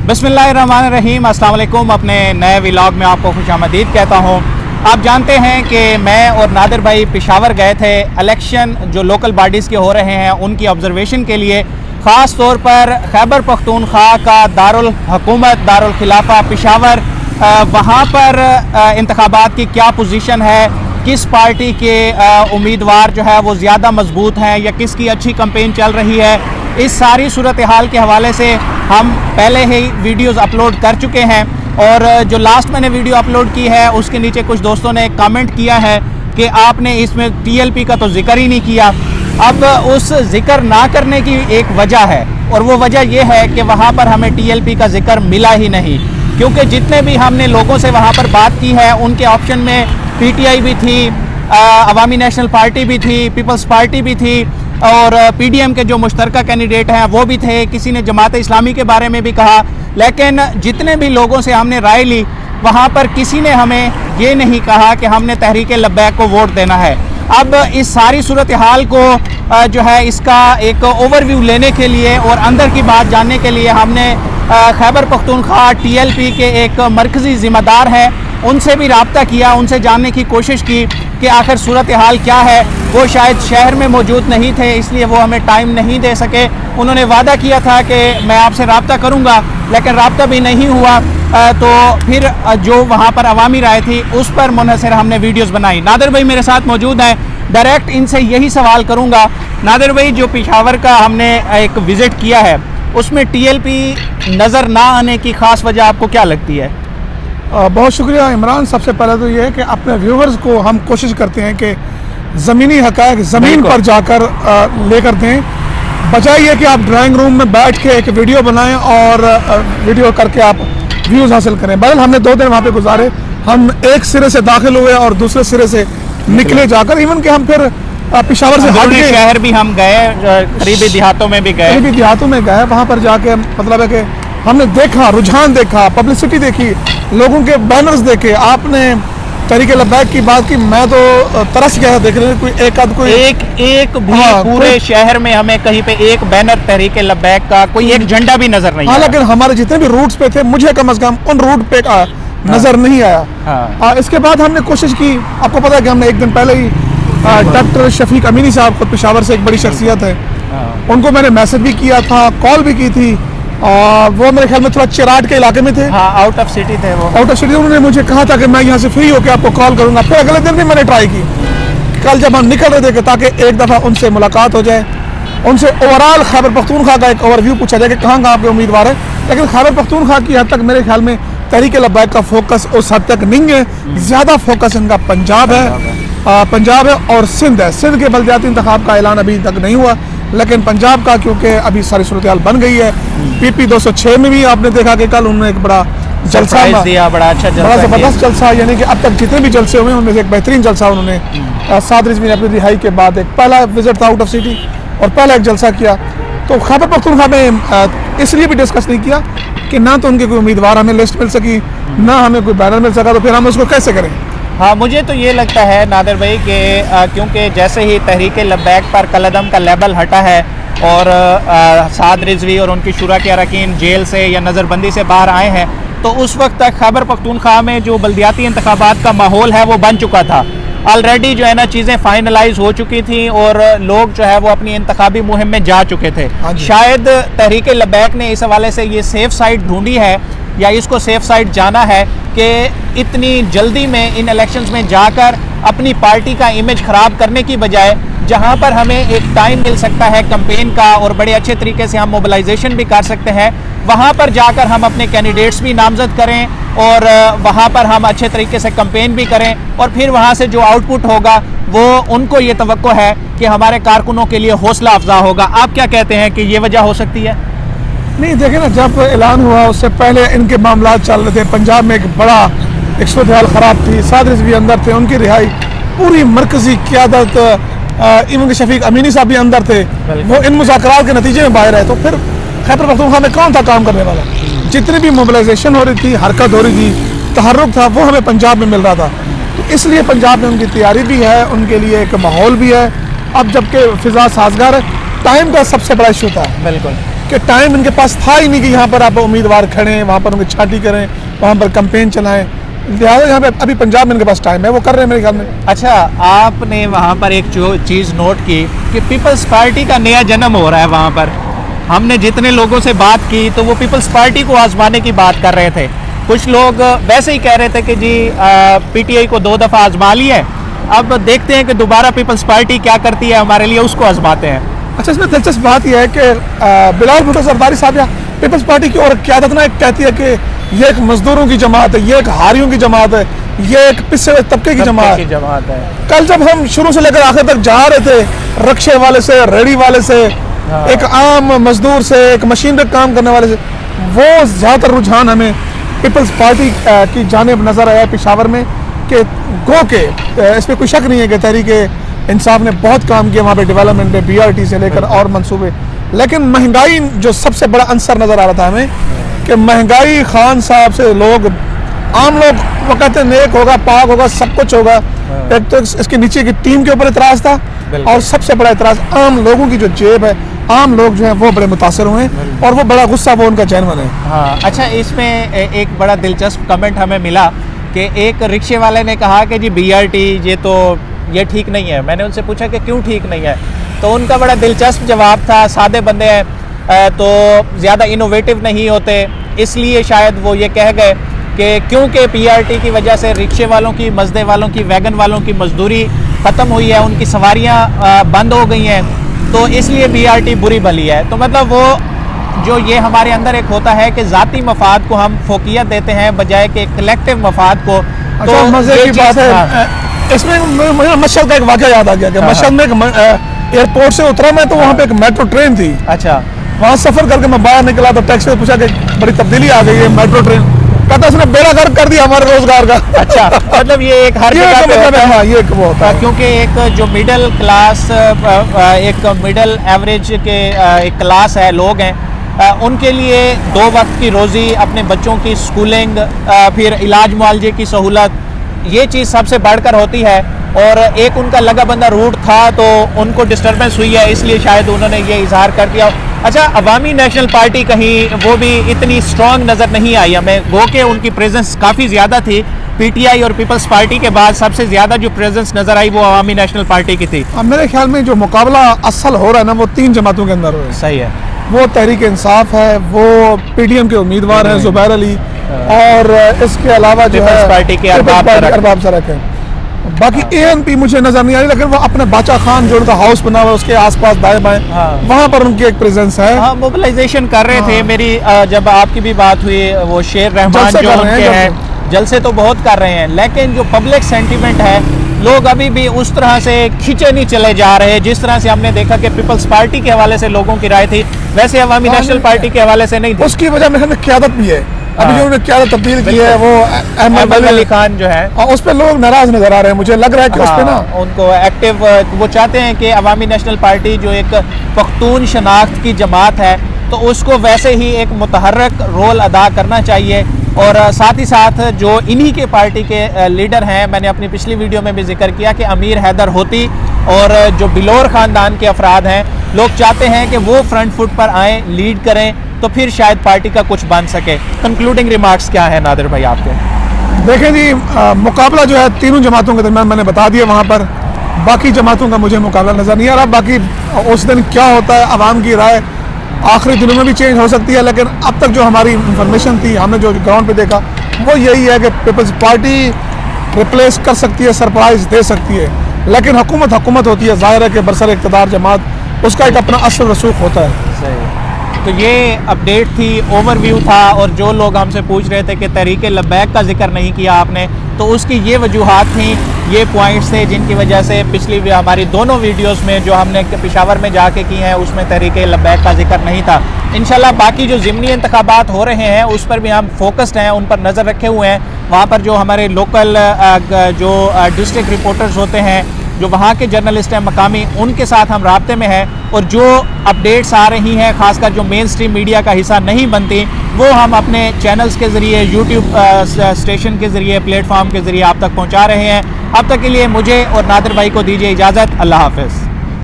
बिस्मिल्लाहिर्रहमानिर्रहीम, अस्सलाम वालेकुम। अपने नए व्लॉग में आपको खुशामदीद कहता हूँ। आप जानते हैं कि मैं और नादिर भाई पेशावर गए थे इलेक्शन जो लोकल बॉडीज़ के हो रहे हैं उनकी ऑब्जर्वेशन के लिए। ख़ास तौर पर खैबर पख्तूनख्वा का दारुल हुकूमत दारुल खिलाफा पेशावर, वहाँ पर इंतखाबात की क्या पोजीशन है, किस पार्टी के उम्मीदवार जो है वो ज़्यादा मजबूत हैं या किसकी अच्छी कैंपेन चल रही है, इस सारी सूरत हाल के हवाले से हम पहले ही वीडियोस अपलोड कर चुके हैं। और जो लास्ट मैंने वीडियो अपलोड की है उसके नीचे कुछ दोस्तों ने कमेंट किया है कि आपने इसमें टीएलपी का तो जिक्र ही नहीं किया। अब उस जिक्र ना करने की एक वजह है और वो वजह यह है कि वहाँ पर हमें टीएलपी का जिक्र मिला ही नहीं, क्योंकि जितने भी हमने लोगों से वहाँ पर बात की है उनके ऑप्शन में पीटीआई भी थी, अवामी नेशनल पार्टी भी थी, पीपल्स पार्टी भी थी और पीडीएम के जो मुश्तरका कैंडिडेट हैं वो भी थे। किसी ने जमात इस्लामी के बारे में भी कहा, लेकिन जितने भी लोगों से हमने राय ली वहाँ पर किसी ने हमें ये नहीं कहा कि हमने तहरीक लब्बैक को वोट देना है। अब इस सारी सूरत हाल को जो है इसका एक ओवरव्यू लेने के लिए और अंदर की बात जानने के लिए हमने खैबर पख्तूनख्वा टीएलपी के एक मरकज़ी ज़िम्मेदार हैं उनसे भी रब्ता किया, उनसे जानने की कोशिश की कि आखिर सूरत हाल क्या है। वो शायद शहर में मौजूद नहीं थे इसलिए वो हमें टाइम नहीं दे सके। उन्होंने वादा किया था कि मैं आपसे रब्ता करूँगा, लेकिन रब्ता भी नहीं हुआ। तो फिर जो वहाँ पर अवामी राय थी उस पर मुनहसर हमने वीडियोस बनाई। नादिर भाई मेरे साथ मौजूद हैं, डायरेक्ट इनसे यही सवाल करूँगा। नादिर भाई, जो पेशावर का हमने एक विज़िट किया है उसमें टीएलपी नज़र ना आने की ख़ास वजह आपको क्या लगती है? बहुत शुक्रिया इमरान। सबसे पहले तो ये है कि अपने व्यूवर्स को हम कोशिश करते हैं कि ज़मीनी हक़ाइक़ ज़मीन पर जाकर लेकर दें, बजाय ये कि आप ड्राइंग रूम में बैठ के एक वीडियो बनाएं और वीडियो करके आप व्यूज़ हासिल करें। बहरहाल हमने 2 दिन वहाँ पे गुजारे। हम एक सिरे से दाखिल हुए और दूसरे सिरे से निकले जाकर। इवन कि हम फिर पेशावर से हट गए, शहर भी हम गए, करीबी देहातों में भी गए, करीबी देहातों में गए। वहाँ पर जाके मतलब है कि हमने देखा, रुझान देखा, पब्लिसिटी देखी, लोगों के बैनर्स देखे। आपने तहरीक लब्बैक की बात की, मैं तो तरस गया देख रहे कोई एक भी पूरे शहर में हमें कहीं पे एक बैनर तहरीक लब्बैक का, कोई एक झंडा भी नजर नहीं आया। लेकिन हमारे जितने भी रूट्स पे थे मुझे कम से कम उन रूट पे नजर नहीं आया। इसके बाद हमने कोशिश की, आपको पता है कि हमने एक दिन पहले ही डॉक्टर शफीक अमीनी साहब खुद पेशावर से एक बड़ी शख्सियत है, उनको मैंने मैसेज भी किया था, कॉल भी की थी। वो मेरे ख्याल में थोड़ा चिराट के इलाके में थे, आउट ऑफ सिटी थे वो, आउट ऑफ सिटी। उन्होंने मुझे कहा था कि मैं यहाँ से फ्री होकर आपको कॉल करूँगा। फिर अगले दिन भी मैंने ट्राई की, कल जब हम निकल रहे थे ताकि एक दफ़ा उनसे मुलाकात हो जाए, उनसे ओवरऑल खैबर पख्तूनख्वा का एक ओवरव्यू पूछा जाए कि कहाँ कहाँ आपके उम्मीदवार है। लेकिन खैबर पख्तूनख्वा की हद तक मेरे ख्याल में तहरीक लब्बैक का फोकस उस हद तक नहीं है। ज़्यादा फोकस इनका पंजाब है और सिंध है। सिंध के बलदियाती इंतखाब का ऐलान अभी तक नहीं हुआ, लेकिन पंजाब का क्योंकि अभी सारी सूरत हाल बन गई है। पीपी 206 में भी आपने देखा कि कल उन्होंने एक बड़ा जलसा दिया, बड़ा ज़बरदस्त जलसा, यानी कि अब तक जितने भी जलसे हुए उनमें से एक बेहतरीन जलसा उन्होंने 7 रिजवी ने अपनी रिहाई के बाद एक पहला विजिट था आउट ऑफ सिटी और पहला एक जलसा किया। तो खैबर पख्तूनख्वा में इसलिए भी डिस्कस नहीं किया कि ना तो उनके कोई उम्मीदवार हमें लिस्ट मिल सकी, ना हमें कोई बैनर मिल सका, तो फिर हम उसको कैसे करें। हाँ, मुझे तो ये लगता है नादिर भाई कि क्योंकि जैसे ही तहरीक लब्बैक पर कलअदम का लेबल हटा है और 7 रिजवी और उनकी शुरा के अरकान जेल से या नज़रबंदी से बाहर आए हैं, तो उस वक्त तक खैबर पख्तूनख्वा में जो बल्दियाती इंतखाबात का माहौल है वो बन चुका था। ऑलरेडी जो है ना चीज़ें फाइनलाइज हो चुकी थी और लोग जो है वो अपनी इंतखाबी मुहिम में जा चुके थे। शायद तहरीक लब्बैक ने इस हवाले से ये सेफ साइड ढूंढी है या इसको सेफ साइड जाना है कि इतनी जल्दी में इन इलेक्शंस में जाकर अपनी पार्टी का इमेज ख़राब करने की बजाय जहां पर हमें एक टाइम मिल सकता है कैंपेन का और बड़े अच्छे तरीके से हम मोबिलाइजेशन भी कर सकते हैं, वहां पर जाकर हम अपने कैंडिडेट्स भी नामजद करें और वहां पर हम अच्छे तरीके से कैंपेन भी करें और फिर वहां से जो आउटपुट होगा वो उनको ये तवक्को है कि हमारे कारकुनों के लिए हौसला अफजा होगा। आप क्या कहते हैं कि ये वजह हो सकती है? नहीं, देखें ना, जब ऐलान हुआ उससे पहले इनके मामला चल रहे थे। पंजाब में एक बड़ा एक सूरत हाल ख़राब थी, 7 रिजवी अंदर थे, उनकी रिहाई, पूरी मरकज़ी क़यादत, इवन के शफीक अमीनी साहब भी अंदर थे, वो इन मुज़ाकरात के नतीजे में बाहर आए। तो फिर खैबर पख्तूनख्वा में कौन था काम करने वाला? जितनी भी मोबिलाइजेशन हो रही थी, हरकत हो रही थी, तहर्रुक था, वो हमें पंजाब में मिल रहा था। तो इसलिए पंजाब में उनकी तैयारी भी है, उनके लिए एक माहौल भी है। अब जबकि फ़िज़ा साजगार है, टाइम का सबसे बड़ा इशू था। बिल्कुल। कि टाइम इनके पास था ही नहीं कि यहाँ पर आप उम्मीदवार खड़े हैं, वहाँ पर उनकी छांटी करें, वहाँ पर कैंपेन चलाएं। लिहाजा यहाँ पे अभी पंजाब में इनके पास टाइम है, वो कर रहे हैं मेरे ख्याल में। अच्छा, आपने वहाँ पर एक जो चीज़ नोट की कि पीपल्स पार्टी का नया जन्म हो रहा है वहाँ पर। हमने जितने लोगों से बात की तो वो पीपल्स पार्टी को आजमाने की बात कर रहे थे। कुछ लोग वैसे ही कह रहे थे कि जी पीटीआई को 2 दफ़ा आजमा लिया है, अब देखते हैं कि दोबारा पीपल्स पार्टी क्या करती है हमारे लिए, उसको आजमाते हैं। अच्छा, इसमें दिलचस्प बात यह है कि बिलाल भुट्टो जरदारी साहब या पीपल्स पार्टी की और क़यादत ना एक कहती है कि ये एक मजदूरों की जमात है, ये एक हारियों की जमात है, ये एक पिछड़े हुए तबके की जमात है। कल जब हम शुरू से लेकर आखिर तक जा रहे थे, रक्शे वाले से, रेडी वाले से, एक आम मजदूर से, एक मशीन पे काम करने वाले से, वो ज़्यादातर रुझान हमें पीपल्स पार्टी की जानिब नज़र आया पेशावर में कि गो के इस पर कोई शक नहीं है कि तहरीक इंसाफ ने बहुत काम किया वहाँ पे डेवलपमेंट पे, BRT से लेकर और मंसूबे। लेकिन महंगाई जो सबसे बड़ा अंसर नज़र आ रहा था हमें कि महंगाई खान साहब से लोग, आम लोग वो कहते हैं नेक होगा, पाक होगा, सब कुछ होगा। एक तो इसके नीचे की टीम के ऊपर इतराज़ था और सबसे बड़ा इतराज़ आम लोगों की जो जेब है, आम लोग जो हैं वो बड़े मुतासर हुए हैं और वो बड़ा गुस्सा वो उनका जैनवन है। हाँ, अच्छा, इसमें एक बड़ा दिलचस्प कमेंट हमें मिला कि एक रिक्शे वाले ने कहा कि जी BRT ये ठीक नहीं है। मैंने उनसे पूछा कि क्यों ठीक नहीं है, तो उनका बड़ा दिलचस्प जवाब था, सादे बंदे हैं तो ज़्यादा इनोवेटिव नहीं होते, इसलिए शायद वो ये कह गए कि क्योंकि BRT की वजह से रिक्शे वालों की, मजदे वालों की, वैगन वालों की मजदूरी ख़त्म हुई है, उनकी सवारियाँ बंद हो गई हैं, तो इसलिए BRT बुरी भली है। तो मतलब वो जो ये हमारे अंदर एक होता है कि ज़ाती मफाद को हम फोकियत देते हैं बजाय कि कलेक्टिव मफाद को। तो मज़े की बात है, इसमें मुझे मशहद का एक वाक़या याद आ गया कि मशहद में एयरपोर्ट से उतरा मैं तो वहाँ पे एक मेट्रो ट्रेन थी। अच्छा, वहाँ सफ़र करके मैं बाहर निकला तो टैक्सी से पूछा कि बड़ी तब्दीली आ गई है मेट्रो ट्रेन, कहता उसने बेड़ा गर्क कर दिया हमारे रोजगार का। अच्छा, मतलब ये एक हर जगह पे होता है। हाँ, ये वो होता है क्योंकि एक जो मिडिल क्लास, एक मिडिल एवरेज के एक क्लास है, लोग हैं, उनके लिए 2 वक्त की रोज़ी, अपने बच्चों की स्कूलिंग, फिर इलाज मुआवजे की सहूलत, ये चीज़ सबसे बढ़कर होती है। और एक उनका लगा बंदा रूट था तो उनको डिस्टर्बेंस हुई है, इसलिए शायद उन्होंने ये इजहार कर दिया। अच्छा, अवामी नेशनल पार्टी कहीं वो भी इतनी स्ट्रॉन्ग नज़र नहीं आई हमें, गो के उनकी प्रेजेंस काफ़ी ज़्यादा थी। PTI और पीपल्स पार्टी के बाद सबसे ज़्यादा जो प्रेजेंस नज़र आई वो अवामी नेशनल पार्टी की थी। मेरे ख्याल में जो मुकाबला असल हो रहा है ना वो 3 जमातों के अंदर हो रहा है। सही है, वो तहरीक इंसाफ है, वो PDM के उम्मीदवार हैं ज़ुबैर अली, और इसके अलावा जो है पार्टी के अरबाब सरक है। बाकी ANP मुझे नजर नहीं आ रही, लेकिन वो अपने बाचा खान जो उनका हाउस बना हुआ है उसके आसपास दाएं बाएं, वहाँ पर उनकी एक प्रेजेंस है। हाँ, मोबिलाइजेशन कर रहे थे। मेरी जब आपकी भी बात हुई, वो शेर रहमान जो उनके हैं, जलसे तो बहुत कर रहे हैं, लेकिन जो पब्लिक सेंटीमेंट है, लोग अभी भी उस तरह से खींचे नहीं चले जा रहे जिस तरह से हमने देखा कि पीपल्स पार्टी के हवाले से लोगों की राय थी, वैसे अवामी नेशनल पार्टी के हवाले से नहीं थी। उसकी वजह मेरे क़यादत भी है। अभी जो उन्होंने क्या तब्दील की है वो अहमद अली खान जो है, उस पर लोग नाराज नजर आ रहे हैं। मुझे लग रहा है कि उस पे ना उनको एक्टिव, वो चाहते हैं कि अवामी नेशनल पार्टी जो एक पख्तून शनाख्त की जमात है तो उसको वैसे ही एक मुतहर्रिक रोल अदा करना चाहिए। और साथ ही साथ जो इन्हीं के पार्टी के लीडर हैं, मैंने अपनी पिछली वीडियो में भी जिक्र किया कि अमीर हैदर होती और जो बिलोर ख़ानदान के अफराद हैं, लोग चाहते हैं कि वो फ्रंट फुट पर आएँ, लीड करें, तो फिर शायद पार्टी का कुछ बन सके। कंक्लूडिंग रिमार्क्स क्या है नादिर भाई आपके? देखें जी, मुकाबला जो है तीनों जमातों के दरमियान मैंने बता दिया, वहाँ पर बाकी जमातों का मुझे मुकाबला नज़र नहीं आ रहा। बाकी उस दिन क्या होता है, आवाम की राय आखिरी दिनों में भी चेंज हो सकती है, लेकिन अब तक जो हमारी इंफॉर्मेशन थी, हमने जो ग्राउंड पे देखा, वो यही है कि पीपल्स पार्टी रिप्लेस कर सकती है, सरप्राइज़ दे सकती है, लेकिन हुकूमत होती है, ज़ाहिर है कि बरसर इक़्तिदार जमात उसका एक अपना असर रसूख होता है। सही। तो ये अपडेट थी, ओवरव्यू था, और जो लोग हमसे पूछ रहे थे कि तहरीके लब्बैक का जिक्र नहीं किया आपने, तो उसकी ये वजूहात थी, ये पॉइंट्स थे जिनकी वजह से पिछली हमारी दोनों वीडियोस में जो हमने पेशावर में जाके की हैं उसमें तहरीके लब्बैक का जिक्र नहीं था। इंशाल्लाह बाकी जो ज़िमनी इंतखाबात हो रहे हैं उस पर भी हम फोकस्ड हैं, उन पर नज़र रखे हुए हैं। वहाँ पर जो हमारे लोकल जो डिस्ट्रिक्ट रिपोर्टर्स होते हैं, जो वहाँ के जर्नलिस्ट हैं मकामी, उनके साथ हम राब्ते में हैं, और जो अपडेट्स आ रही हैं खासकर जो मेन स्ट्रीम मीडिया का हिस्सा नहीं बनती, वो हम अपने चैनल्स के ज़रिए, यूट्यूब स्टेशन के ज़रिए, प्लेटफॉर्म के ज़रिए आप तक पहुँचा रहे हैं। अब तक के लिए मुझे और नादिर भाई को दीजिए इजाज़त। अल्लाह हाफ़िज़।